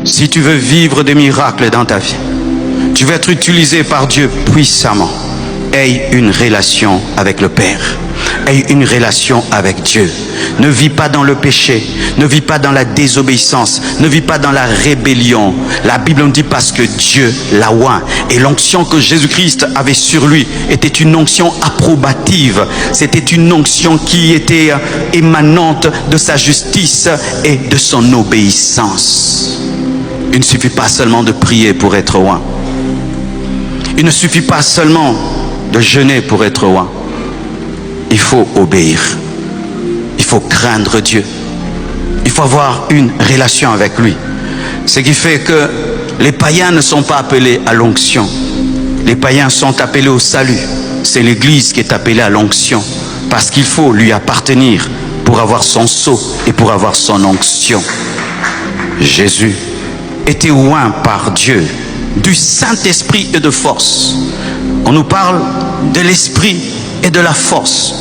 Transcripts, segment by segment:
Si tu veux vivre des miracles dans ta vie, tu veux être utilisé par Dieu puissamment, aie une relation avec le Père. Aie une relation avec Dieu. Ne vis pas dans le péché, ne vis pas dans la désobéissance, ne vis pas dans la rébellion. La Bible nous dit parce que Dieu l'a oint. Et l'onction que Jésus-Christ avait sur lui était une onction approbative. C'était une onction qui était émanante de sa justice et de son obéissance. Il ne suffit pas seulement de prier pour être oint. Il ne suffit pas seulement de jeûner pour être oint. Il faut obéir. Il faut craindre Dieu. Il faut avoir une relation avec lui. Ce qui fait que les païens ne sont pas appelés à l'onction. Les païens sont appelés au salut. C'est l'Église qui est appelée à l'onction. Parce qu'il faut lui appartenir pour avoir son sceau et pour avoir son onction. Jésus était oint par Dieu du Saint-Esprit et de force. On nous parle de l'Esprit et de la force.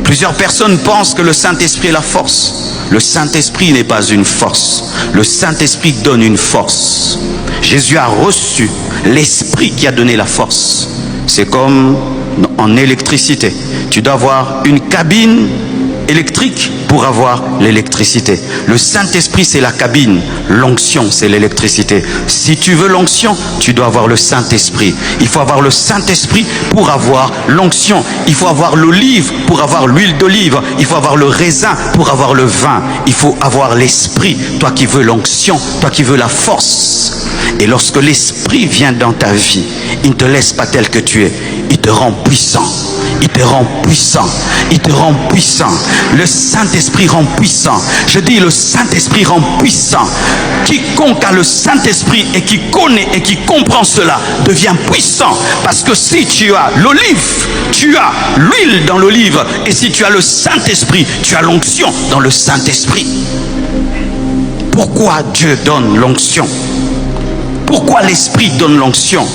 Plusieurs personnes pensent que le Saint-Esprit est la force. Le Saint-Esprit n'est pas une force. Le Saint-Esprit donne une force. Jésus a reçu l'Esprit qui a donné la force. C'est comme en électricité. Tu dois avoir une cabine électrique pour avoir l'électricité. Le Saint-Esprit, c'est la cabine. L'onction, c'est l'électricité. Si tu veux l'onction, tu dois avoir le Saint-Esprit. Il faut avoir le Saint-Esprit pour avoir l'onction. Il faut avoir l'olive pour avoir l'huile d'olive. Il faut avoir le raisin pour avoir le vin. Il faut avoir l'Esprit. Toi qui veux l'onction, toi qui veux la force. Et lorsque l'Esprit vient dans ta vie, il ne te laisse pas tel que tu es. Il te rend puissant. Il te rend puissant. Il te rend puissant. Le Saint-Esprit rend puissant. Je dis le Saint-Esprit rend puissant. Quiconque a le Saint-Esprit et qui connaît et qui comprend cela devient puissant. Parce que si tu as l'olive, tu as l'huile dans l'olive. Et si tu as le Saint-Esprit, tu as l'onction dans le Saint-Esprit. Pourquoi Dieu donne l'onction? Pourquoi l'Esprit donne l'onction?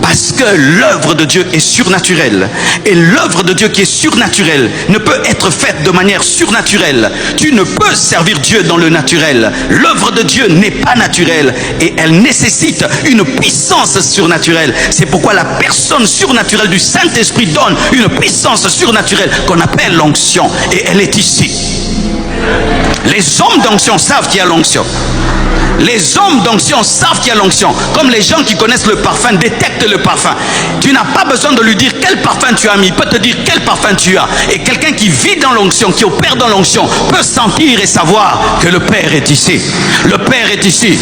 Parce que l'œuvre de Dieu est surnaturelle. Et l'œuvre de Dieu qui est surnaturelle ne peut être faite de manière surnaturelle. Tu ne peux servir Dieu dans le naturel. L'œuvre de Dieu n'est pas naturelle et elle nécessite une puissance surnaturelle. C'est pourquoi la personne surnaturelle du Saint-Esprit donne une puissance surnaturelle qu'on appelle l'onction. Et elle est ici. Les hommes d'onction savent qu'il y a l'onction. Les hommes d'onction savent qu'il y a l'onction. Comme les gens qui connaissent le parfum détectent le parfum. Tu n'as pas besoin de lui dire quel parfum tu as mis. Il peut te dire quel parfum tu as. Et quelqu'un qui vit dans l'onction, qui opère dans l'onction, peut sentir et savoir que le Père est ici. Le Père est ici.